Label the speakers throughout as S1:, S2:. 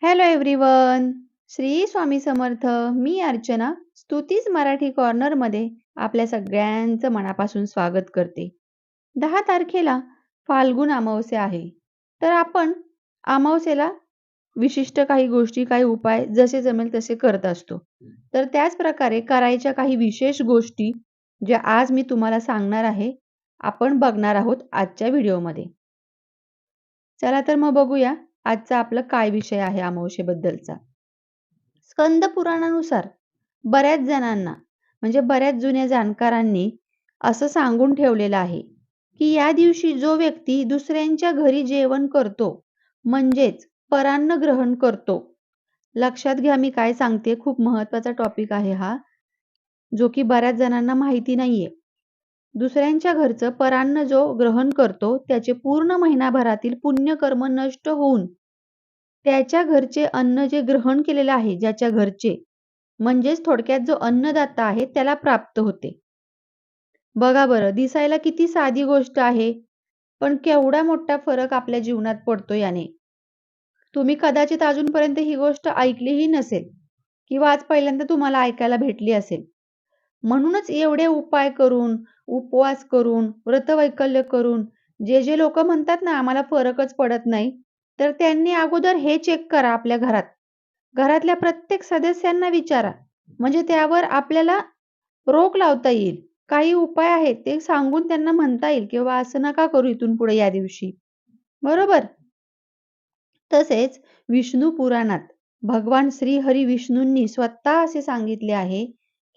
S1: Hello everyone. Shri Swami Samarth. मी अर्चना स्तुतीच मराठी कॉर्नरमध्ये आपल्या सगळ्यांचं मनापासून स्वागत करते. 10 तारखेला फाल्गुन अमावस्या आहे. तर आपण अमावस्येला विशिष्ट काही गोष्टी, काही उपाय जसे जमेल तसे करत असतो. तर त्याच प्रकारे करायच्या काही विशेष गोष्टी ज्या आज मी तुम्हाला सांगणार आहे, आपण बघणार आहोत आजच्या व्हिडिओमध्ये. चला तर मग बघूया आजचा आपला काय विषय आहे अमावस्येबद्दलचा. स्कंद पुराणानुसार बऱ्याच जणांना म्हणजे बऱ्याच जुन्या जाणकारांनी असं सांगून ठेवलेलं आहे की या दिवशी जो व्यक्ती दुसऱ्यांच्या घरी जेवण करतो म्हणजेच परान्न ग्रहण करतो. लक्षात घ्या मी काय सांगते, खूप महत्वाचा टॉपिक आहे हा, जो की बऱ्याच जणांना माहिती नाहीये. दुसऱ्यांच्या घरचं परान्न जो ग्रहण करतो त्याचे पूर्ण महिनाभरातील पुण्यकर्म नष्ट होऊन त्याच्या घरचे अन्न जे ग्रहण केलेलं आहे, ज्याच्या घरचे म्हणजेच थोडक्यात जो अन्नदाता आहे त्याला प्राप्त होते. बघा बरं, दिसायला किती साधी गोष्ट आहे, पण केवढा मोठा फरक आपल्या जीवनात पडतो याने. तुम्ही कदाचित अजूनपर्यंत ही गोष्ट ऐकलीही नसेल किंवा आज पहिल्यांदा तुम्हाला ऐकायला भेटली असेल. म्हणूनच एवढे उपाय करून, उपवास करून, व्रतवैकल्य करून जे जे लोक म्हणतात ना आम्हाला फरकच पडत नाही, तर त्यांनी अगोदर हे चेक करा आपल्या घरात. घरातल्या प्रत्येक सदस्यांना विचारा. म्हणजे त्यावर आपल्याला रोक लावता येईल. काही उपाय आहेत ते सांगून त्यांना म्हणता येईल किंवा असं नका करू इथून पुढे या दिवशी. बरोबर? तसेच विष्णू पुराणात भगवान श्री हरी विष्णूंनी स्वतः असे सांगितले आहे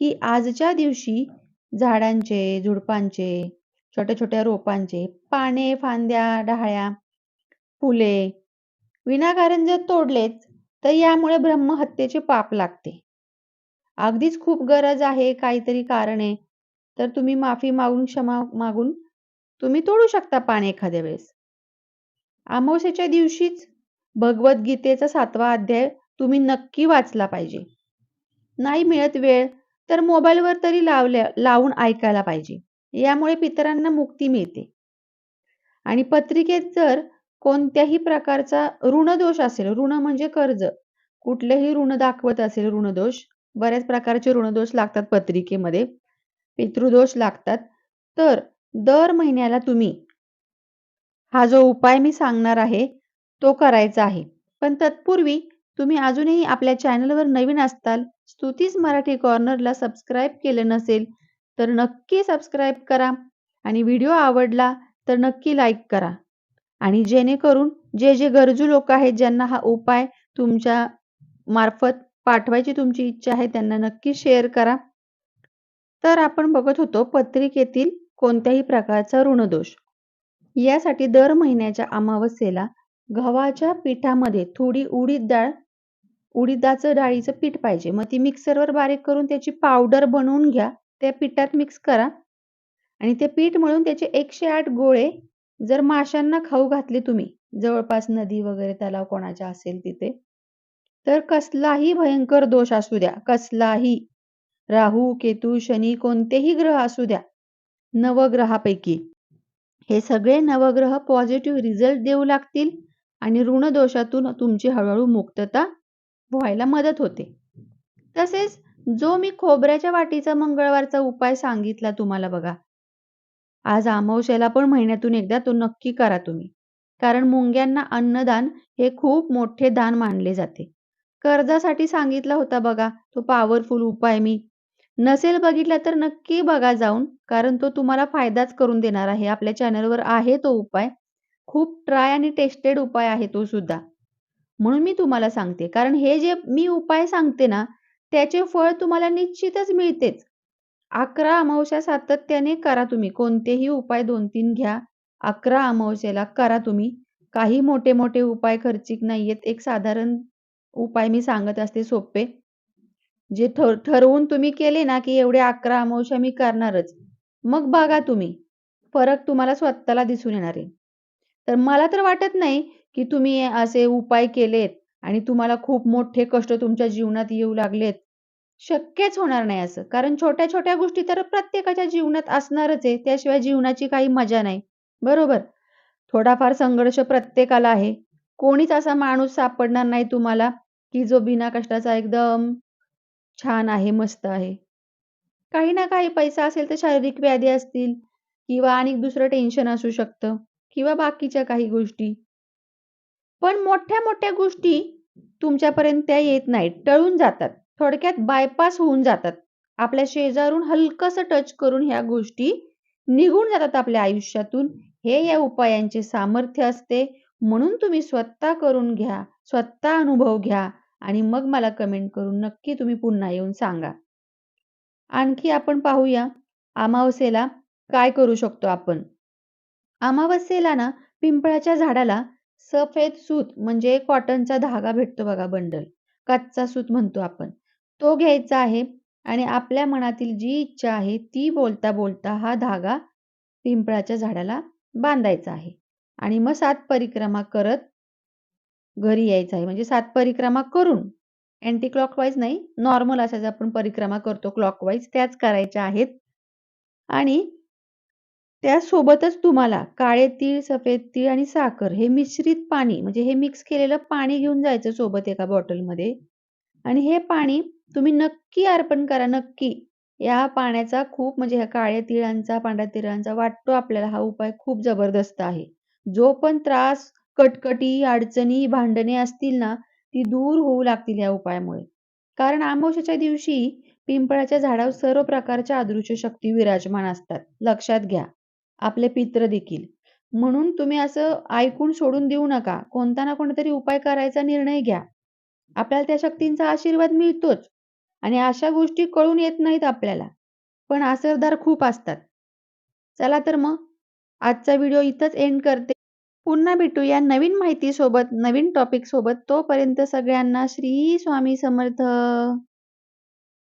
S1: की आजच्या दिवशी झाडांचे, झुडपांचे, छोट्या छोट्या रोपांचे पाने, फांद्या, डहाळ्या, फुले विनाकारण जर तोडलेच तर यामुळे ब्रह्महत्येचे पाप लागते. अगदीच खूप गरज आहे, काहीतरी कारण आहे, तर तुम्ही माफी मागून, क्षमा मागून तुम्ही तोडू शकता पान एखाद्या वेळेस. अमावस्येच्या दिवशीच भगवद्गीतेचा 7वा अध्याय तुम्ही नक्की वाचला पाहिजे. नाही मिळत वेळ तर मोबाईलवर तरी लावून ऐकायला पाहिजे. यामुळे पितरांना मुक्ती मिळते. आणि पत्रिकेत जर कोणत्याही प्रकारचा ऋणदोष असेल, ऋण म्हणजे कर्ज, कुठलेही ऋण दाखवत असेल, ऋणदोष, बऱ्याच प्रकारचे ऋणदोष लागतात पत्रिकेमध्ये, पितृदोष लागतात, तर दर महिन्याला तुम्ही हा जो उपाय मी सांगणार आहे तो करायचा आहे. पण तत्पूर्वी तुम्ही अजूनही आपल्या चॅनलवर नवीन असताल, स्तुतीज मराठी कॉर्नरला सबस्क्राईब केलं नसेल तर नक्की सबस्क्राईब करा आणि व्हिडिओ आवडला तर नक्की लाईक करा. आणि जेणेकरून जे जे गरजू लोक आहेत ज्यांना हा उपाय तुमच्या मार्फत पाठवायची तुमची इच्छा आहे त्यांना नक्की शेअर करा. तर आपण बघत होतो पत्रिकेतील कोणत्याही प्रकारचा ऋणदोष. यासाठी दर महिन्याच्या अमावस्येला गव्हाच्या पिठामध्ये थोडी उडीदाचं डाळीचं पीठ पाहिजे. मग ती मिक्सरवर बारीक करून त्याची पावडर बनवून घ्या. त्या पिठात मिक्स करा आणि ते पीठ मळून त्याचे 108 गोळे जर माशांना खाऊ घातले तुम्ही, जवळपास नदी वगैरे तलाव कोणाच्या असेल तिथे, तर कसलाही भयंकर दोष असू द्या, कसलाही, राहू, केतू, शनी कोणतेही ग्रह असू द्या, नवग्रहापैकी हे सगळे नवग्रह पॉझिटिव्ह रिझल्ट देऊ लागतील आणि ऋणदोषातून तुमची हळूहळू मुक्तता व्हायला मदत होते. तसेच जो मी खोबऱ्याच्या वाटीचा मंगळवारचा उपाय सांगितला तुम्हाला बघा, आज अमावस्येला पण महिन्यातून एकदा तो नक्की करा तुम्ही. कारण मुंग्यांना अन्नदान हे खूप मोठे दान मानले जाते. कर्जासाठी सांगितला होता बघा तो पॉवरफुल उपाय मी. नसेल बघितला तर नक्की बघा जाऊन, कारण तो तुम्हाला फायदाच करून देणार आहे. आपल्या चॅनलवर आहे तो उपाय. खूप ट्राय आणि टेस्टेड उपाय आहे तो सुद्धा. म्हणून मी तुम्हाला सांगते, कारण हे जे मी उपाय सांगते ना त्याचे फळ तुम्हाला निश्चितच मिळतेच. 11 अमावस्या सातत्याने करा तुम्ही. कोणतेही उपाय 2-3 घ्या. 11 अमावस्येला करा तुम्ही. काही मोठे मोठे उपाय खर्चिक नाहीयेत. एक साधारण उपाय मी सांगत असते सोपे. जे ठरवून तुम्ही केले ना की एवढे 11 अमावस्या मी करणारच. मग बघा तुम्ही. फरक तुम्हाला स्वतःला दिसून येणार आहे. तर मला तर वाटत नाही की तुम्ही असे उपाय केलेत आणि तुम्हाला खूप मोठे कष्ट तुमच्या जीवनात येऊ लागलेत. शक्यच होणार नाही असं. कारण छोट्या-छोट्या गोष्टी तर प्रत्येकाच्या जीवनात असणारच आहे. त्याशिवाय जीवनाची काही मजा नाही. बरोबर? थोडाफार संघर्ष प्रत्येकाला आहे. कोणीच असा माणूस सापडणार नाही तुम्हाला, की जो बिना कष्टाचा एकदम छान आहे, मस्त आहे. काही ना काही पैसा असेल तर शारीरिक व्याधी असतील किंवा आणि दुसरं टेन्शन असू शकतं किंवा बाकीच्या काही गोष्टी. पण मोठ्या-मोठ्या गोष्टी तुमच्यापर्यंत त्या येत नाहीत, टळून जातात. थोडक्यात बायपास होऊन जातात. आपल्या शेजारून हलकसं टच करून ह्या गोष्टी निघून जातात आपल्या आयुष्यातून. हे या उपायांचे सामर्थ्य असते. म्हणून तुम्ही स्वतः करून घ्या, स्वतः अनुभव घ्या आणि मग मला कमेंट करून नक्की तुम्ही पुन्हा येऊन सांगा. आणखी आपण पाहूया अमावास्येला काय करू शकतो आपण. अमावास्येला ना पिंपळाच्या झाडाला सफेद सूत म्हणजे कॉटनचा धागा भेटतो बघा बंडल. कच्चा सूत म्हणतो आपण. तो घ्यायचा आहे आणि आपल्या मनातील जी इच्छा आहे ती बोलता बोलता हा धागा पिंपळाच्या झाडाला बांधायचा आहे. आणि मग 7 परिक्रमा करत घरी यायचं आहे. म्हणजे 7 परिक्रमा करून अँटी क्लॉकवाईज नाही, नॉर्मल अशा ज्या आपण परिक्रमा करतो क्लॉकवाईज त्याच करायच्या आहेत. आणि त्यासोबतच तुम्हाला काळे तीळ, सफेद तीळ आणि साखर हे मिश्रित पाणी म्हणजे हे मिक्स केलेलं पाणी घेऊन जायचं सोबत एका बॉटलमध्ये आणि हे पाणी तुम्ही नक्की अर्पण करा, नक्की. या पाण्याचा खूप म्हणजे ह्या काळ्या तिळांचा, पांढऱ्या तिळांचा वाटतो आपल्याला हा उपाय खूप जबरदस्त आहे. जो पण त्रास, कटकटी, अडचणी, भांडणे असतील ना, ती दूर होऊ लागतील या उपायामुळे. कारण अमावास्येच्या दिवशी पिंपळाच्या झाडावर सर्व प्रकारच्या अदृश्य शक्ती विराजमान असतात. लक्षात घ्या. आपले पित्र देखील. म्हणून तुम्ही असं ऐकून सोडून देऊ नका. कोणता ना कोणतातरी उपाय करायचा निर्णय घ्या. आपल्याला त्या शक्तींचा आशीर्वाद मिळतोच आणि अशा गोष्टी कळून येत नाहीत आपल्याला. पण असरदार खूप असतात. चला तर मग आजचा व्हिडिओ इथंच एंड करते. पुन्हा भेटूया नवीन माहितीसोबत, नवीन टॉपिकसोबत. तोपर्यंत सगळ्यांना श्री स्वामी समर्थ.